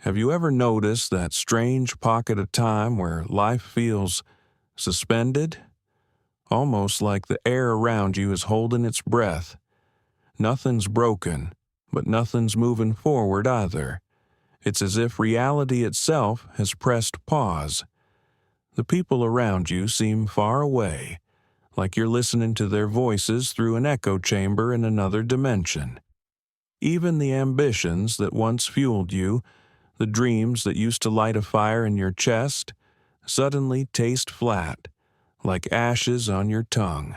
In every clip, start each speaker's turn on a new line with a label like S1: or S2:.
S1: Have you ever noticed that strange pocket of time where life feels suspended? Almost like the air around you is holding its breath. Nothing's broken, but nothing's moving forward either. It's as if reality itself has pressed pause. The people around you seem far away, like you're listening to their voices through an echo chamber in another dimension. Even the ambitions that once fueled you, the dreams that used to light a fire in your chest, suddenly taste flat, like ashes on your tongue.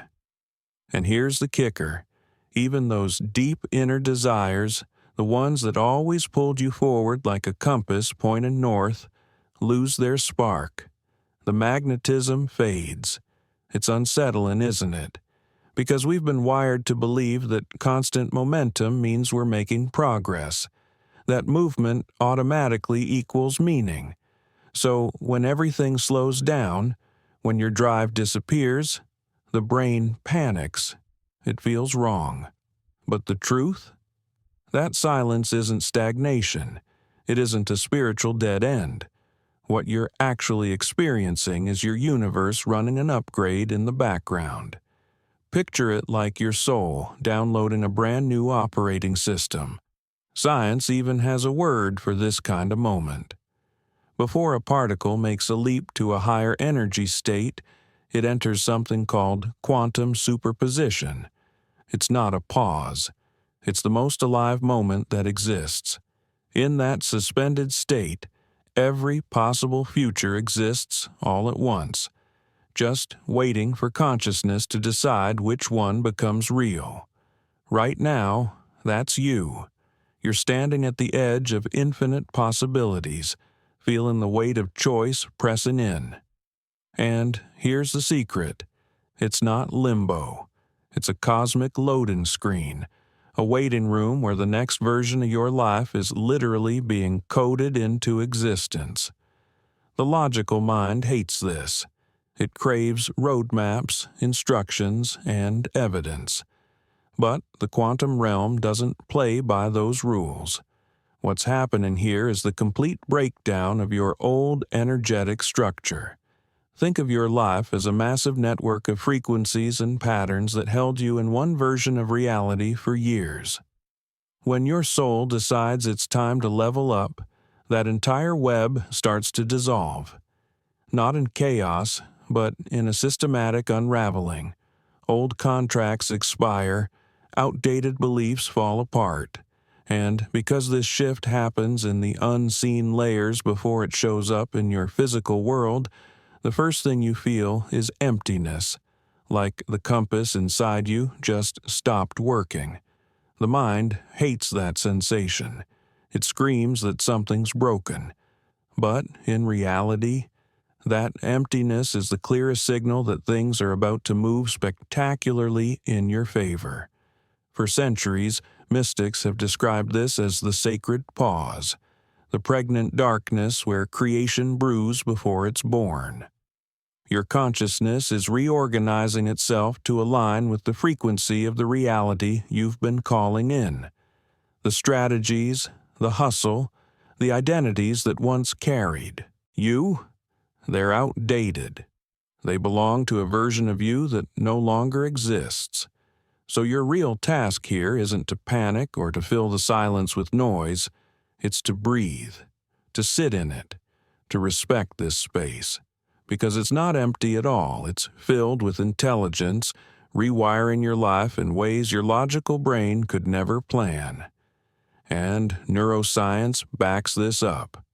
S1: And here's the kicker. Even those deep inner desires, the ones that always pulled you forward like a compass pointing north, lose their spark. The magnetism fades. It's unsettling, isn't it? Because we've been wired to believe that constant momentum means we're making progress, that movement automatically equals meaning. So when everything slows down, when your drive disappears, the brain panics. It feels wrong. But the truth? That silence isn't stagnation. It isn't a spiritual dead end. What you're actually experiencing is your universe running an upgrade in the background. Picture it like your soul downloading a brand new operating system. Science even has a word for this kind of moment. Before a particle makes a leap to a higher energy state, it enters something called quantum superposition. It's not a pause. It's the most alive moment that exists. In that suspended state, every possible future exists all at once, just waiting for consciousness to decide which one becomes real. Right now, that's you. You're standing at the edge of infinite possibilities, feeling the weight of choice pressing in. And here's the secret. It's not limbo. It's a cosmic loading screen, a waiting room where the next version of your life is literally being coded into existence. The logical mind hates this. It craves roadmaps, instructions, and evidence. But the quantum realm doesn't play by those rules. What's happening here is the complete breakdown of your old energetic structure. Think of your life as a massive network of frequencies and patterns that held you in one version of reality for years. When your soul decides it's time to level up, that entire web starts to dissolve. Not in chaos, but in a systematic unraveling. Old contracts expire, outdated beliefs fall apart. And because this shift happens in the unseen layers before it shows up in your physical world, the first thing you feel is emptiness, like the compass inside you just stopped working. The mind hates that sensation. It screams that something's broken. But in reality, that emptiness is the clearest signal that things are about to move spectacularly in your favor. For centuries, mystics have described this as the sacred pause, the pregnant darkness where creation brews before it's born. Your consciousness is reorganizing itself to align with the frequency of the reality you've been calling in. The strategies, the hustle, the identities that once carried you, they're outdated. They belong to a version of you that no longer exists. So your real task here isn't to panic or to fill the silence with noise. It's to breathe, to sit in it, to respect this space. Because it's not empty at all. It's filled with intelligence, rewiring your life in ways your logical brain could never plan. And neuroscience backs this up.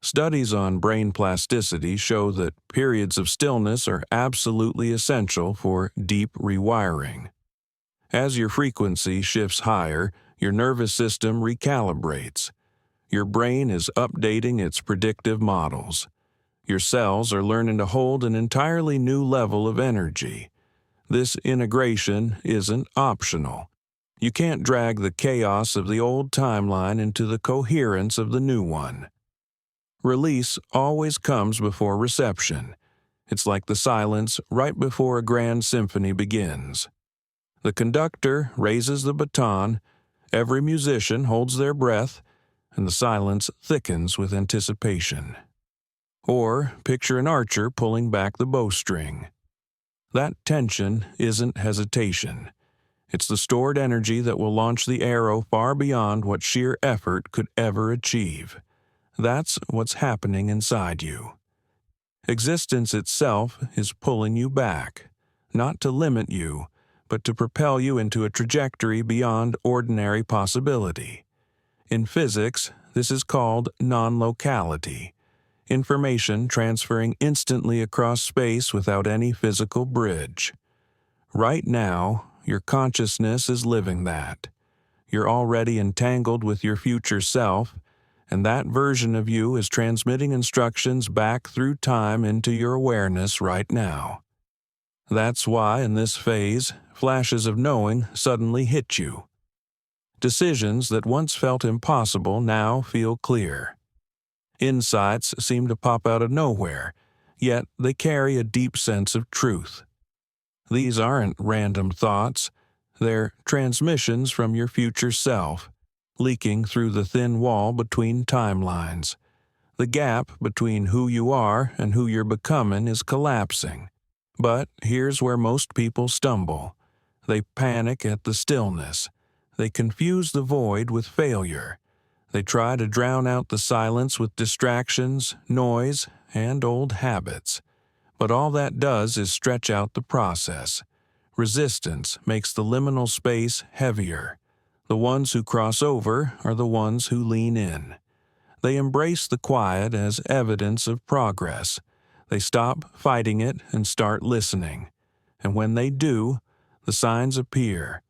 S1: Studies on brain plasticity show that periods of stillness are absolutely essential for deep rewiring. As your frequency shifts higher, your nervous system recalibrates. Your brain is updating its predictive models. Your cells are learning to hold an entirely new level of energy. This integration isn't optional. You can't drag the chaos of the old timeline into the coherence of the new one. Release always comes before reception. It's like the silence right before a grand symphony begins. The conductor raises the baton, every musician holds their breath, and the silence thickens with anticipation. Or picture an archer pulling back the bowstring. That tension isn't hesitation. It's the stored energy that will launch the arrow far beyond what sheer effort could ever achieve. That's what's happening inside you. Existence itself is pulling you back, not to limit you, but to propel you into a trajectory beyond ordinary possibility. In physics, this is called non-locality, information transferring instantly across space without any physical bridge. Right now, your consciousness is living that. You're already entangled with your future self, and that version of you is transmitting instructions back through time into your awareness right now. That's why, in this phase, flashes of knowing suddenly hit you. Decisions that once felt impossible now feel clear. Insights seem to pop out of nowhere, yet they carry a deep sense of truth. These aren't random thoughts, they're transmissions from your future self, leaking through the thin wall between timelines. The gap between who you are and who you're becoming is collapsing. But here's where most people stumble. They panic at the stillness. They confuse the void with failure. They try to drown out the silence with distractions, noise, and old habits. But all that does is stretch out the process. Resistance makes the liminal space heavier. The ones who cross over are the ones who lean in. They embrace the quiet as evidence of progress. They stop fighting it and start listening. And when they do, the signs appear.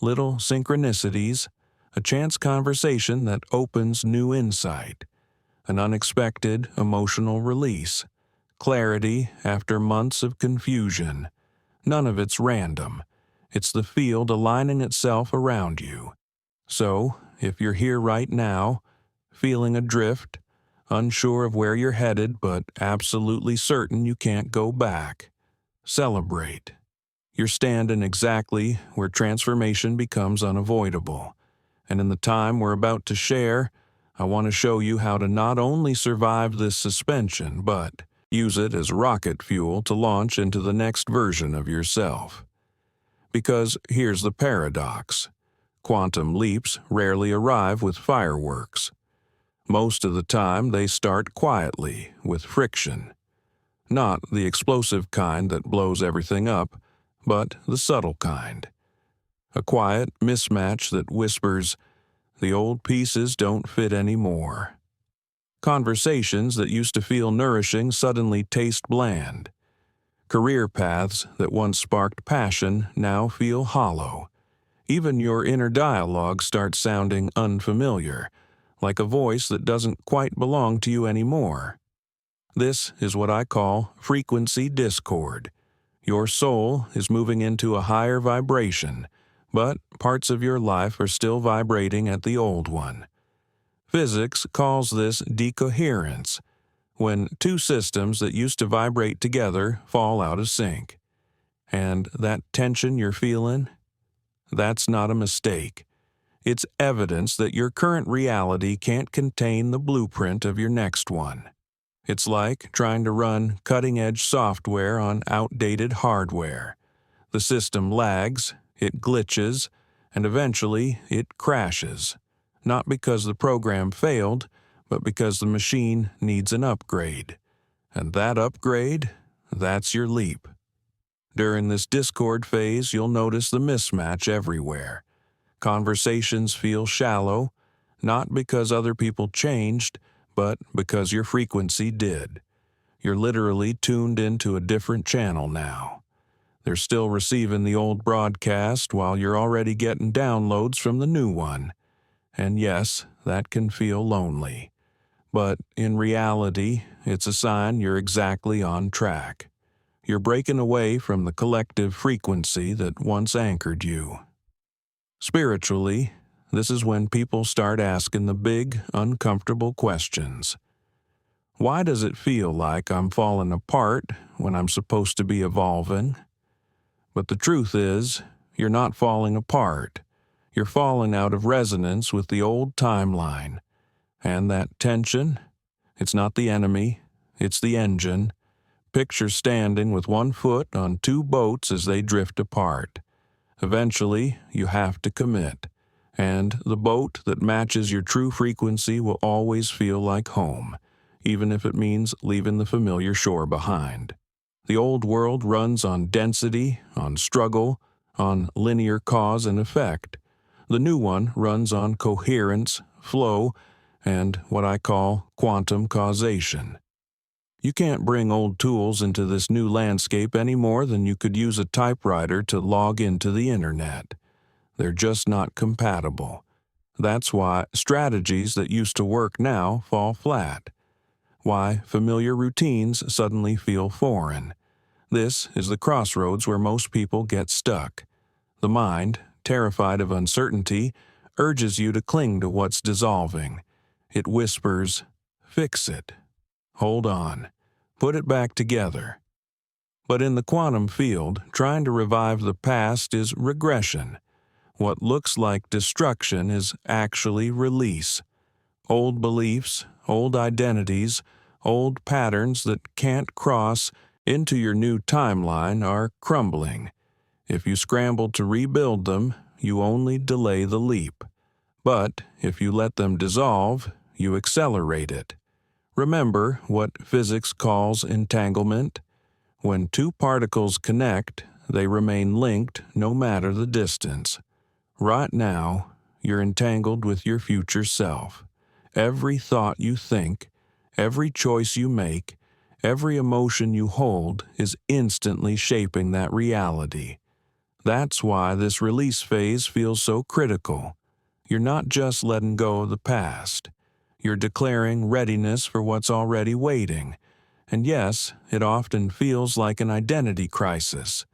S1: Little synchronicities, a chance conversation that opens new insight, an unexpected emotional release, clarity after months of confusion. None of it's random. It's the field aligning itself around you. So, if you're here right now, feeling adrift, unsure of where you're headed but absolutely certain you can't go back, celebrate. You're standing exactly where transformation becomes unavoidable. And in the time we're about to share, I want to show you how to not only survive this suspension, but use it as rocket fuel to launch into the next version of yourself. Because here's the paradox. Quantum leaps rarely arrive with fireworks. Most of the time they start quietly, with friction. Not the explosive kind that blows everything up, but the subtle kind. A quiet mismatch that whispers, "The old pieces don't fit anymore." Conversations that used to feel nourishing suddenly taste bland. Career paths that once sparked passion now feel hollow. Even your inner dialogue starts sounding unfamiliar, like a voice that doesn't quite belong to you anymore. This is what I call frequency discord. Your soul is moving into a higher vibration, but parts of your life are still vibrating at the old one. Physics calls this decoherence, when two systems that used to vibrate together fall out of sync. And that tension you're feeling? That's not a mistake. It's evidence that your current reality can't contain the blueprint of your next one. It's like trying to run cutting-edge software on outdated hardware. The system lags, it glitches, and eventually it crashes. Not because the program failed, but because the machine needs an upgrade. And that upgrade, that's your leap. During this discord phase, you'll notice the mismatch everywhere. Conversations feel shallow, not because other people changed, but because your frequency did. You're literally tuned into a different channel now. They're still receiving the old broadcast while you're already getting downloads from the new one. And yes, that can feel lonely. But in reality, it's a sign you're exactly on track. You're breaking away from the collective frequency that once anchored you. Spiritually, this is when people start asking the big, uncomfortable questions. Why does it feel like I'm falling apart when I'm supposed to be evolving? But the truth is, you're not falling apart. You're falling out of resonance with the old timeline. And that tension, it's not the enemy, it's the engine. Picture standing with one foot on two boats as they drift apart. Eventually, you have to commit, and the boat that matches your true frequency will always feel like home, even if it means leaving the familiar shore behind. The old world runs on density, on struggle, on linear cause and effect. The new one runs on coherence, flow, and what I call quantum causation. You can't bring old tools into this new landscape any more than you could use a typewriter to log into the internet. They're just not compatible. That's why strategies that used to work now fall flat. Why familiar routines suddenly feel foreign. This is the crossroads where most people get stuck. The mind, terrified of uncertainty, urges you to cling to what's dissolving. It whispers, "Fix it. Hold on. Put it back together." But in the quantum field, trying to revive the past is regression. What looks like destruction is actually release. Old beliefs, old identities, old patterns that can't cross into your new timeline are crumbling. If you scramble to rebuild them, you only delay the leap. But if you let them dissolve, you accelerate it. Remember what physics calls entanglement? When two particles connect, they remain linked no matter the distance. Right now, you're entangled with your future self. Every thought you think, every choice you make, every emotion you hold is instantly shaping that reality. That's why this release phase feels so critical. You're not just letting go of the past. You're declaring readiness for what's already waiting. And yes, it often feels like an identity crisis.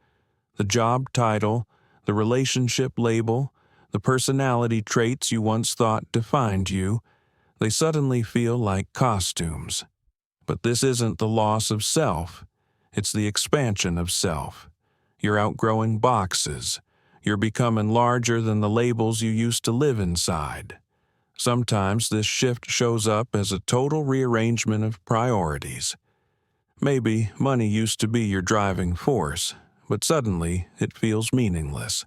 S1: The job title, the relationship label, the personality traits you once thought defined you, they suddenly feel like costumes. But this isn't the loss of self. It's the expansion of self. You're outgrowing boxes. You're becoming larger than the labels you used to live inside. Sometimes this shift shows up as a total rearrangement of priorities. Maybe money used to be your driving force, but suddenly it feels meaningless.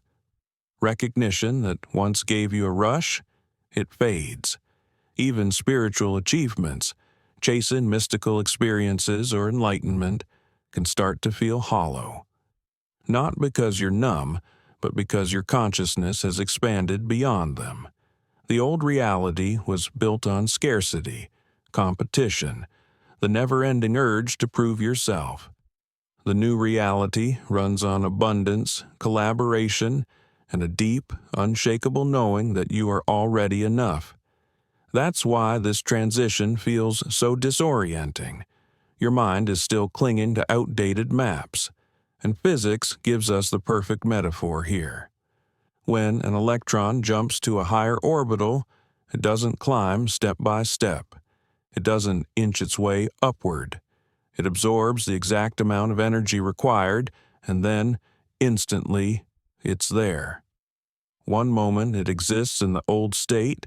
S1: Recognition that once gave you a rush, it fades. Even spiritual achievements, chasing mystical experiences or enlightenment, can start to feel hollow. Not because you're numb, but because your consciousness has expanded beyond them. The old reality was built on scarcity, competition, the never-ending urge to prove yourself. The new reality runs on abundance, collaboration, and a deep, unshakable knowing that you are already enough. That's why this transition feels so disorienting. Your mind is still clinging to outdated maps, and physics gives us the perfect metaphor here. When an electron jumps to a higher orbital, it doesn't climb step by step. It doesn't inch its way upward. It absorbs the exact amount of energy required, and then, instantly, it's there. One moment it exists in the old state,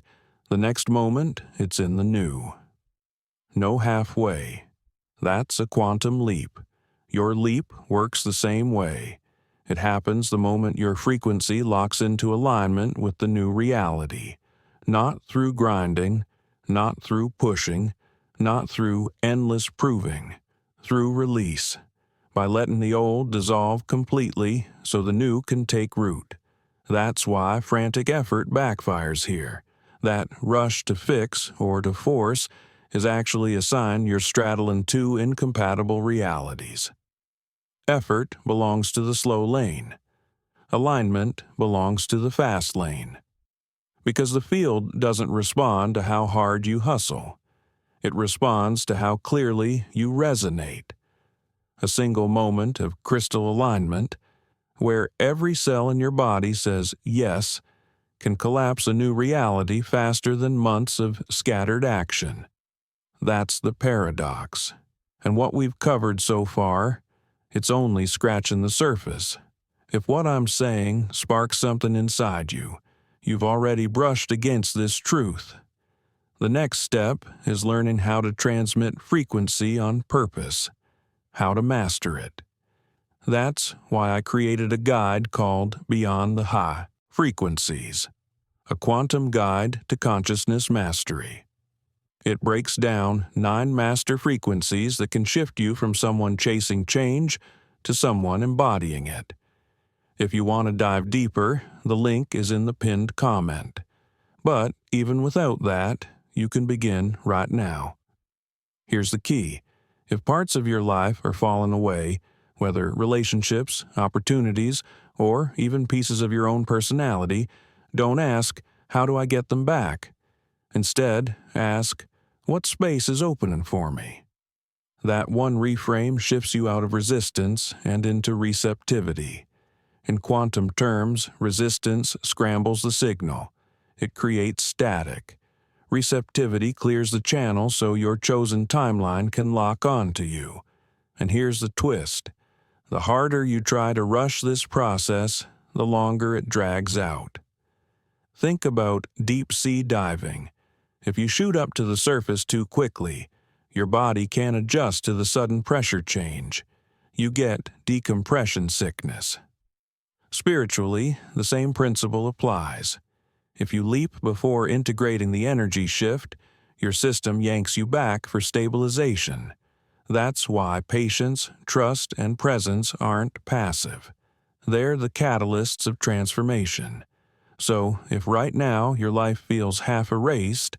S1: the next moment it's in the new. No halfway. That's a quantum leap. Your leap works the same way. It happens the moment your frequency locks into alignment with the new reality. Not through grinding, not through pushing, not through endless proving, through release, by letting the old dissolve completely so the new can take root. That's why frantic effort backfires here. That rush to fix or to force is actually a sign you're straddling two incompatible realities. Effort belongs to the slow lane. Alignment belongs to the fast lane. Because the field doesn't respond to how hard you hustle. It responds to how clearly you resonate. A single moment of crystal alignment, where every cell in your body says yes, can collapse a new reality faster than months of scattered action. That's the paradox. And what we've covered so far, it's only scratching the surface. If what I'm saying sparks something inside you, you've already brushed against this truth. The next step is learning how to transmit frequency on purpose, how to master it. That's why I created a guide called Beyond the High Frequencies, a quantum guide to consciousness mastery. It breaks down 9 master frequencies that can shift you from someone chasing change to someone embodying it. If you want to dive deeper, the link is in the pinned comment. But even without that, you can begin right now. Here's the key. If parts of your life are falling away, whether relationships, opportunities, or even pieces of your own personality, don't ask, "How do I get them back?" Instead, ask, "What space is opening for me?" That one reframe shifts you out of resistance and into receptivity. In quantum terms, resistance scrambles the signal. It creates static. Receptivity clears the channel so your chosen timeline can lock on to you. And here's the twist. The harder you try to rush this process, the longer it drags out. Think about deep-sea diving. If you shoot up to the surface too quickly, your body can't adjust to the sudden pressure change. You get decompression sickness. Spiritually, the same principle applies. If you leap before integrating the energy shift, your system yanks you back for stabilization. That's why patience, trust, and presence aren't passive. They're the catalysts of transformation. So, if right now your life feels half erased,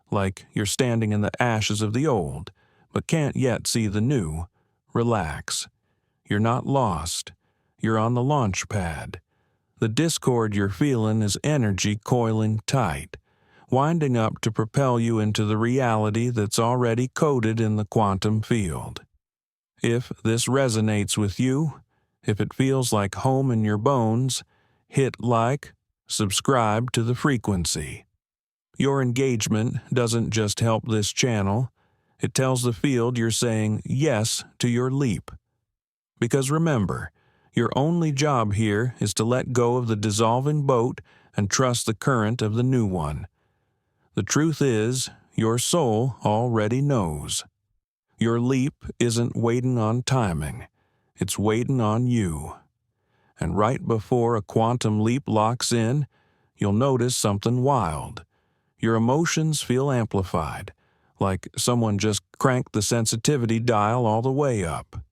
S1: like you're standing in the ashes of the old, but can't yet see the new, relax. You're not lost. You're on the launch pad. The discord you're feeling is energy coiling tight, winding up to propel you into the reality that's already coded in the quantum field. If this resonates with you, if it feels like home in your bones, hit like, subscribe to the frequency. Your engagement doesn't just help this channel, it tells the field you're saying yes to your leap. Because remember, your only job here is to let go of the dissolving boat and trust the current of the new one. The truth is, your soul already knows. Your leap isn't waiting on timing, it's waiting on you. And right before a quantum leap locks in, you'll notice something wild. Your emotions feel amplified, like someone just cranked the sensitivity dial all the way up.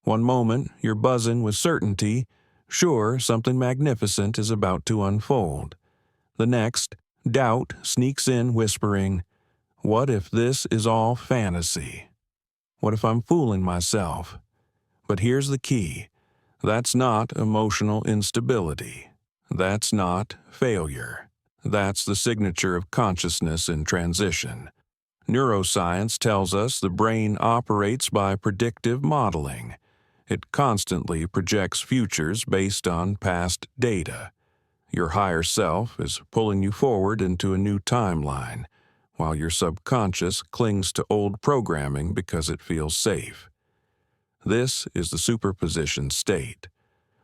S1: One moment, you're buzzing with certainty, sure something magnificent is about to unfold. The next, doubt sneaks in whispering, "What if this is all fantasy? What if I'm fooling myself?" But here's the key. That's not emotional instability. That's not failure. That's the signature of consciousness in transition. Neuroscience tells us the brain operates by predictive modeling. It constantly projects futures based on past data. Your higher self is pulling you forward into a new timeline, while your subconscious clings to old programming because it feels safe. This is the superposition state.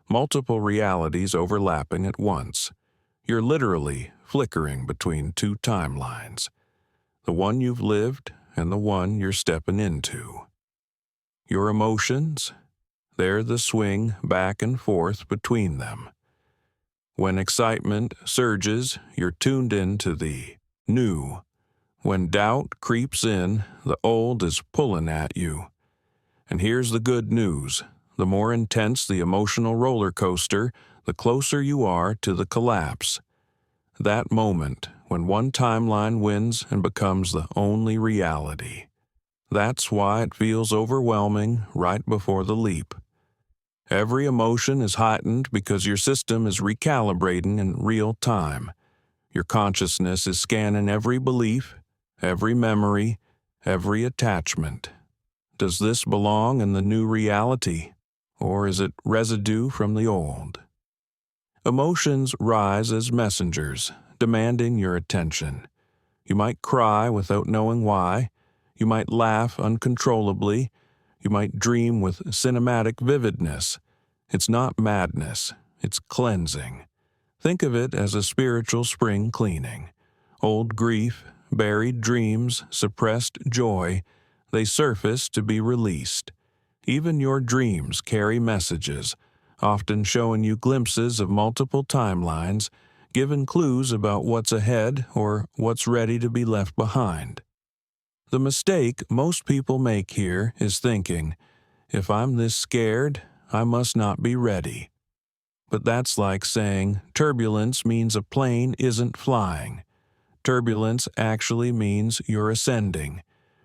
S1: Multiple realities overlapping at once. You're literally flickering between 2 timelines. The one you've lived and the one you're stepping into. Your emotions? They're the swing back and forth between them. When excitement surges, you're tuned into the new. When doubt creeps in, the old is pulling at you. And here's the good news. The more intense the emotional roller coaster, the closer you are to the collapse. That moment when one timeline wins and becomes the only reality. That's why it feels overwhelming right before the leap. Every emotion is heightened because your system is recalibrating in real time. Your consciousness is scanning every belief, every memory, every attachment. Does this belong in the new reality, or is it residue from the old? Emotions rise as messengers, demanding your attention. You might cry without knowing why. You might laugh uncontrollably. You might dream with cinematic vividness. It's not madness, it's cleansing. Think of it as a spiritual spring cleaning. Old grief, buried dreams, suppressed joy, they surface to be released. Even your dreams carry messages, often showing you glimpses of multiple timelines, giving clues about what's ahead or what's ready to be left behind. The mistake most people make here is thinking, if I'm this scared, I must not be ready. But that's like saying turbulence means a plane isn't flying. Turbulence actually means you're ascending.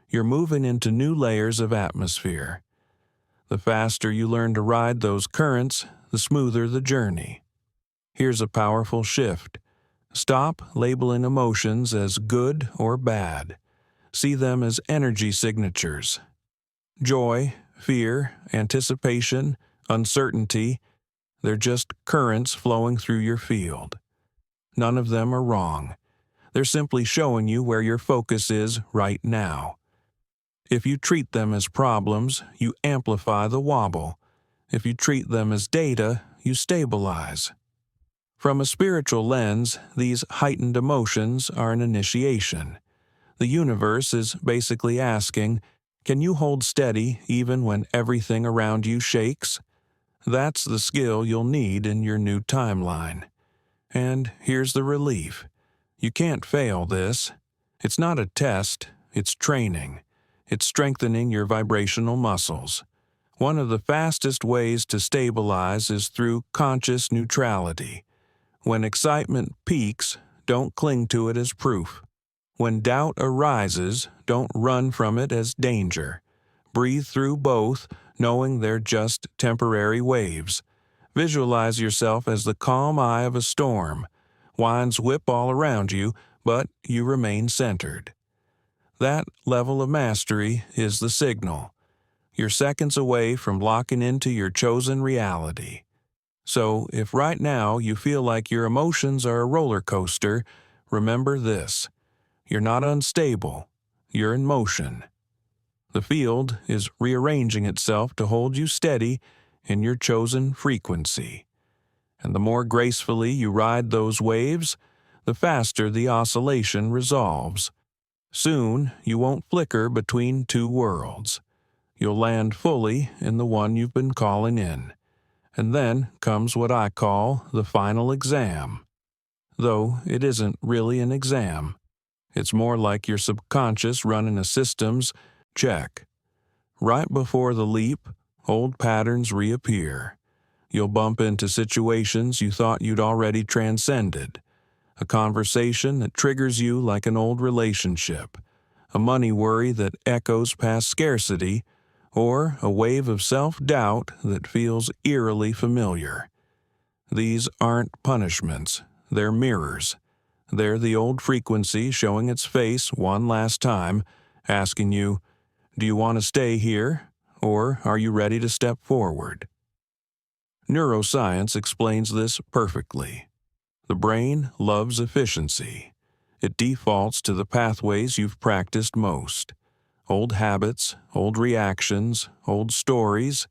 S1: You're moving into new layers of atmosphere. The faster you learn to ride those currents, the smoother the journey. Here's a powerful shift. Stop labeling emotions as good or bad. See them as energy signatures. Joy, fear, anticipation, uncertainty, they're just currents flowing through your field. None of them are wrong. They're simply showing you where your focus is right now. If you treat them as problems, you amplify the wobble. If you treat them as data, you stabilize. From a spiritual lens, these heightened emotions are an initiation. The universe is basically asking, can you hold steady even when everything around you shakes? That's the skill you'll need in your new timeline. And here's the relief. You can't fail this. It's not a test, it's training. It's strengthening your vibrational muscles. One of the fastest ways to stabilize is through conscious neutrality. When excitement peaks, don't cling to it as proof. When doubt arises, don't run from it as danger. Breathe through both, knowing they're just temporary waves. Visualize yourself as the calm eye of a storm. Winds whip all around you, but you remain centered. That level of mastery is the signal. You're seconds away from locking into your chosen reality. So, if right now you feel like your emotions are a roller coaster, remember this. You're not unstable. You're in motion. The field is rearranging itself to hold you steady in your chosen frequency. And the more gracefully you ride those waves, the faster the oscillation resolves. Soon, you won't flicker between two worlds. You'll land fully in the one you've been calling in. And then comes what I call the final exam. Though it isn't really an exam. It's more like your subconscious running a systems check. Right before the leap, old patterns reappear. You'll bump into situations you thought you'd already transcended. A conversation that triggers you like an old relationship. A money worry that echoes past scarcity, or a wave of self-doubt that feels eerily familiar. These aren't punishments, they're mirrors. They're the old frequency showing its face one last time, asking you, do you want to stay here, or are you ready to step forward? Neuroscience explains this perfectly. The brain loves efficiency. It defaults to the pathways you've practiced most. Old habits, old reactions, old stories,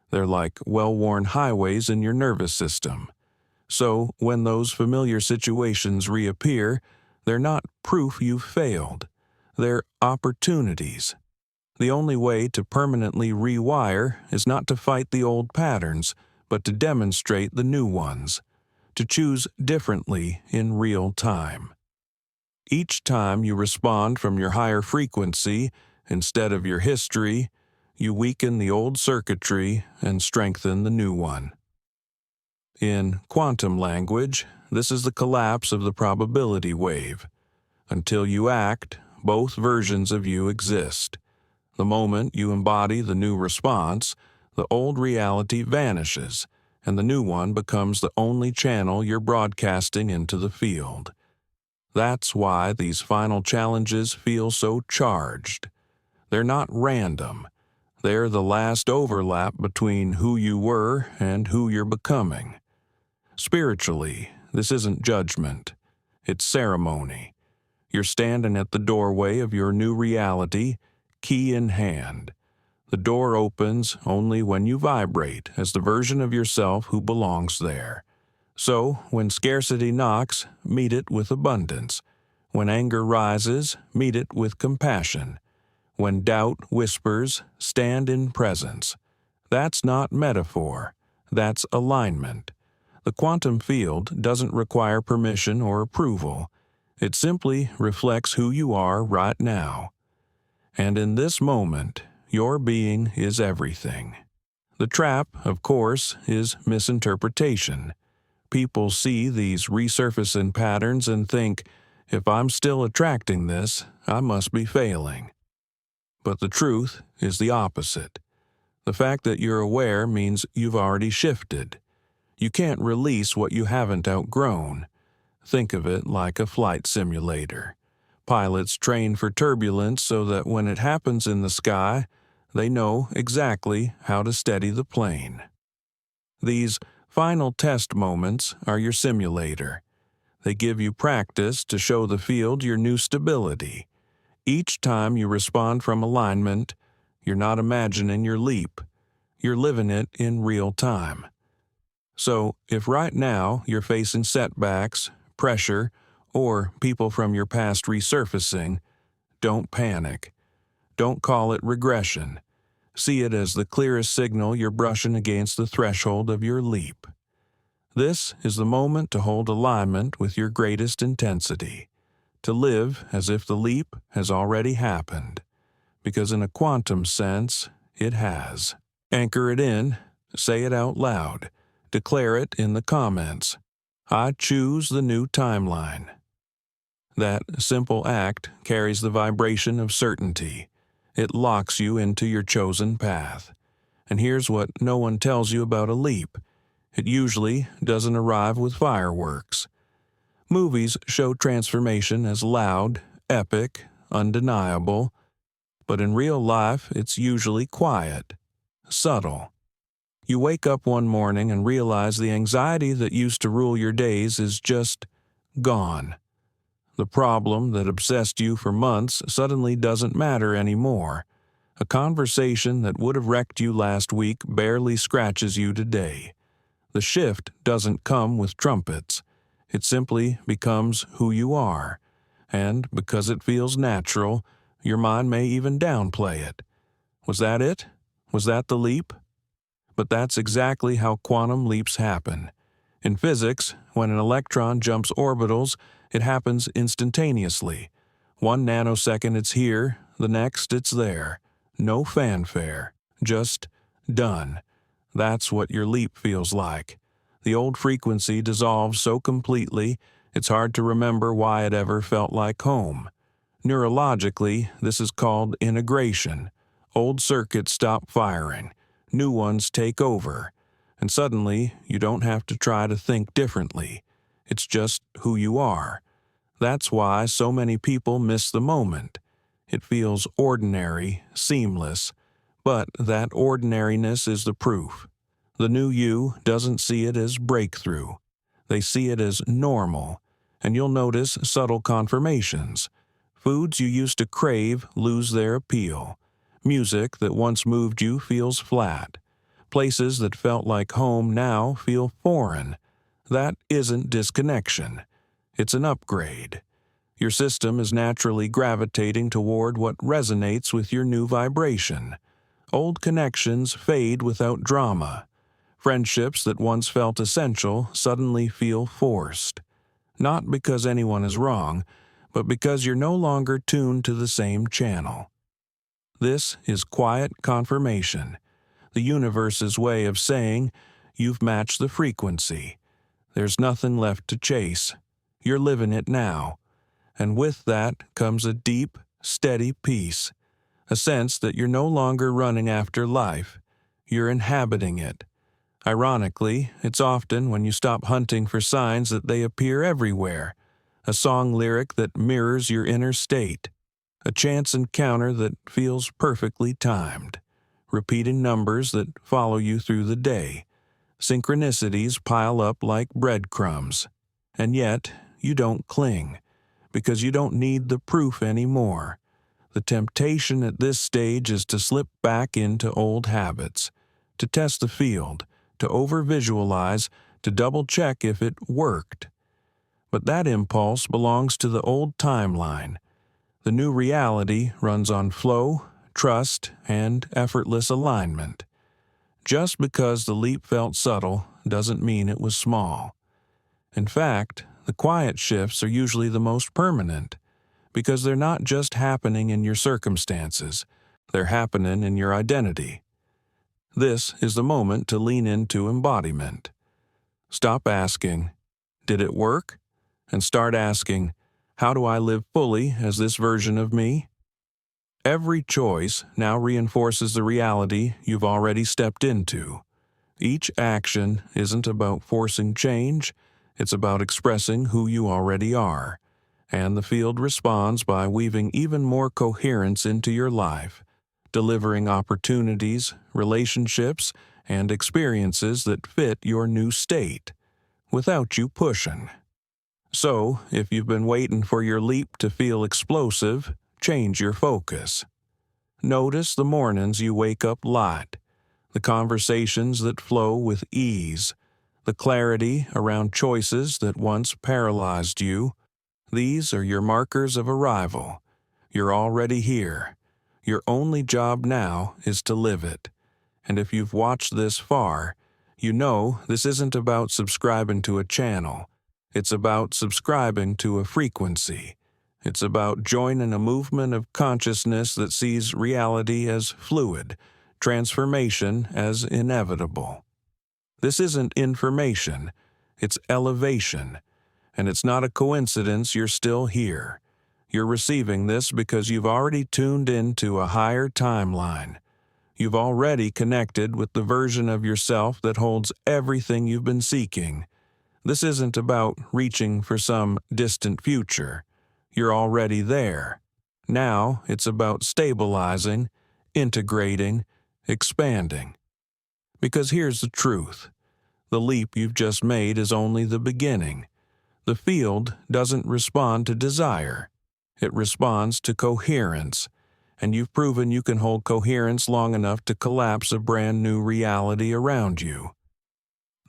S1: they're like well-worn highways in your nervous system. So, when those familiar situations reappear, they're not proof you've failed. They're opportunities. The only way to permanently rewire is not to fight the old patterns, but to demonstrate the new ones, to choose differently in real time. Each time you respond from your higher frequency instead of your history, you weaken the old circuitry and strengthen the new one. In quantum language, this is the collapse of the probability wave. Until you act, both versions of you exist. The moment you embody the new response, the old reality vanishes, and the new one becomes the only channel you're broadcasting into the field. That's why these final challenges feel so charged. They're not random. They're the last overlap between who you were and who you're becoming. Spiritually, this isn't judgment. It's ceremony. You're standing at the doorway of your new reality, key in hand. The door opens only when you vibrate as the version of yourself who belongs there. So, when scarcity knocks, meet it with abundance. When anger rises, meet it with compassion. When doubt whispers, stand in presence. That's not metaphor. That's alignment. The quantum field doesn't require permission or approval. It simply reflects who you are right now. And in this moment, your being is everything. The trap, of course, is misinterpretation. People see these resurfacing patterns and think, if I'm still attracting this, I must be failing. But the truth is the opposite. The fact that you're aware means you've already shifted. You can't release what you haven't outgrown. Think of it like a flight simulator. Pilots train for turbulence so that when it happens in the sky, they know exactly how to steady the plane. These final test moments are your simulator. They give you practice to show the field your new stability. Each time you respond from alignment, you're not imagining your leap. You're living it in real time. So, if right now you're facing setbacks, pressure, or people from your past resurfacing, don't panic. Don't call it regression. See it as the clearest signal you're brushing against the threshold of your leap. This is the moment to hold alignment with your greatest intensity, to live as if the leap has already happened, because in a quantum sense, it has. Anchor it in, say it out loud, declare it in the comments. I choose the new timeline. That simple act carries the vibration of certainty. It locks you into your chosen path. And here's what no one tells you about a leap. It usually doesn't arrive with fireworks. Movies show transformation as loud, epic, undeniable, but in real life it's usually quiet, subtle. You wake up one morning and realize the anxiety that used to rule your days is just gone. The problem that obsessed you for months suddenly doesn't matter anymore. A conversation that would have wrecked you last week barely scratches you today. The shift doesn't come with trumpets. It simply becomes who you are. And because it feels natural, your mind may even downplay it. Was that it? Was that the leap? But that's exactly how quantum leaps happen. In physics, when an electron jumps orbitals, it happens instantaneously. 1 nanosecond it's here, the next it's there. No fanfare. Just done. That's what your leap feels like. The old frequency dissolves so completely, it's hard to remember why it ever felt like home. Neurologically, this is called integration. Old circuits stop firing. New ones take over. And suddenly, you don't have to try to think differently. It's just who you are. That's why so many people miss the moment. It feels ordinary, seamless, but that ordinariness is the proof. The new you doesn't see it as breakthrough. They see it as normal, and you'll notice subtle confirmations. Foods you used to crave lose their appeal. Music that once moved you feels flat. Places that felt like home now feel foreign. That isn't disconnection. It's an upgrade. Your system is naturally gravitating toward what resonates with your new vibration. Old connections fade without drama. Friendships that once felt essential suddenly feel forced. Not because anyone is wrong, but because you're no longer tuned to the same channel. This is quiet confirmation, the universe's way of saying you've matched the frequency. There's nothing left to chase. You're living it now. And with that comes a deep, steady peace, a sense that you're no longer running after life. You're inhabiting it. Ironically, it's often when you stop hunting for signs that they appear everywhere. A song lyric that mirrors your inner state. A chance encounter that feels perfectly timed. Repeating numbers that follow you through the day. Synchronicities pile up like breadcrumbs. And yet, you don't cling, because you don't need the proof anymore. The temptation at this stage is to slip back into old habits, to test the field, to over-visualize, to double-check if it worked. But that impulse belongs to the old timeline. The new reality runs on flow, trust, and effortless alignment. Just because the leap felt subtle doesn't mean it was small. In fact, the quiet shifts are usually the most permanent, because they're not just happening in your circumstances, they're happening in your identity. This is the moment to lean into embodiment. Stop asking, "Did it work?" and start asking, "How do I live fully as this version of me?" Every choice now reinforces the reality you've already stepped into. Each action isn't about forcing change, it's about expressing who you already are. And the field responds by weaving even more coherence into your life, delivering opportunities, relationships, and experiences that fit your new state, without you pushing. So, if you've been waiting for your leap to feel explosive, change your focus. Notice the mornings you wake up light, the conversations that flow with ease, the clarity around choices that once paralyzed you. These are your markers of arrival. You're already here. Your only job now is to live it. And if you've watched this far, you know this isn't about subscribing to a channel. It's about subscribing to a frequency. It's about joining a movement of consciousness that sees reality as fluid, transformation as inevitable. This isn't information, it's elevation. And it's not a coincidence you're still here. You're receiving this because you've already tuned into a higher timeline. You've already connected with the version of yourself that holds everything you've been seeking. This isn't about reaching for some distant future. You're already there. Now it's about stabilizing, integrating, expanding. Because here's the truth. The leap you've just made is only the beginning. The field doesn't respond to desire. It responds to coherence, and you've proven you can hold coherence long enough to collapse a brand new reality around you.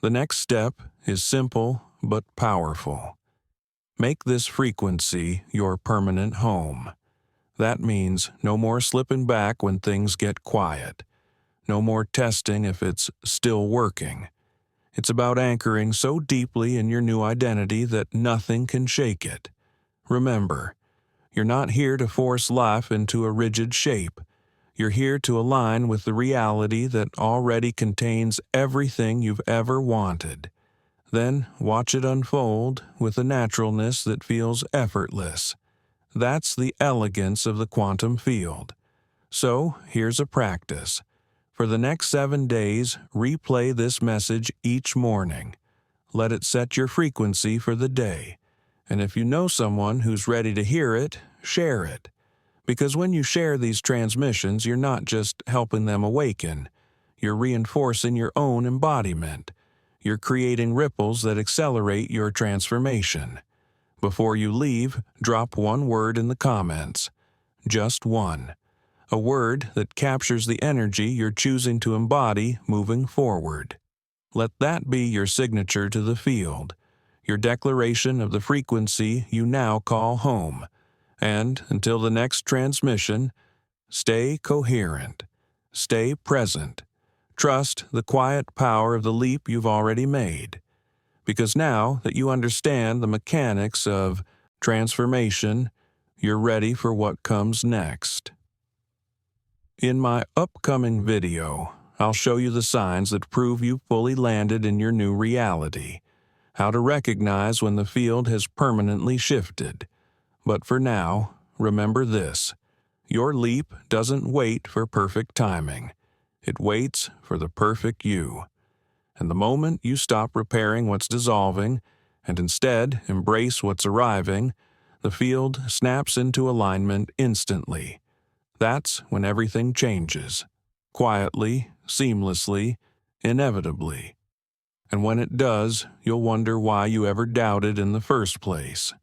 S1: The next step is simple but powerful. Make this frequency your permanent home. That means no more slipping back when things get quiet. No more testing if it's still working. It's about anchoring so deeply in your new identity that nothing can shake it. Remember, you're not here to force life into a rigid shape. You're here to align with the reality that already contains everything you've ever wanted. Then watch it unfold with a naturalness that feels effortless. That's the elegance of the quantum field. So, here's a practice. For the next 7 days, replay this message each morning. Let it set your frequency for the day. And if you know someone who's ready to hear it, share it. Because when you share these transmissions, you're not just helping them awaken. You're reinforcing your own embodiment. You're creating ripples that accelerate your transformation. Before you leave, drop one word in the comments. Just one. A word that captures the energy you're choosing to embody moving forward. Let that be your signature to the field, your declaration of the frequency you now call home. And until the next transmission, stay coherent, stay present, trust the quiet power of the leap you've already made. Because now that you understand the mechanics of transformation, you're ready for what comes next. In my upcoming video, I'll show you the signs that prove you've fully landed in your new reality, how to recognize when the field has permanently shifted. But for now, remember this: your leap doesn't wait for perfect timing. It waits for the perfect you. And the moment you stop repairing what's dissolving and instead embrace what's arriving, the field snaps into alignment instantly. That's when everything changes. Quietly, seamlessly, inevitably. And when it does, you'll wonder why you ever doubted in the first place.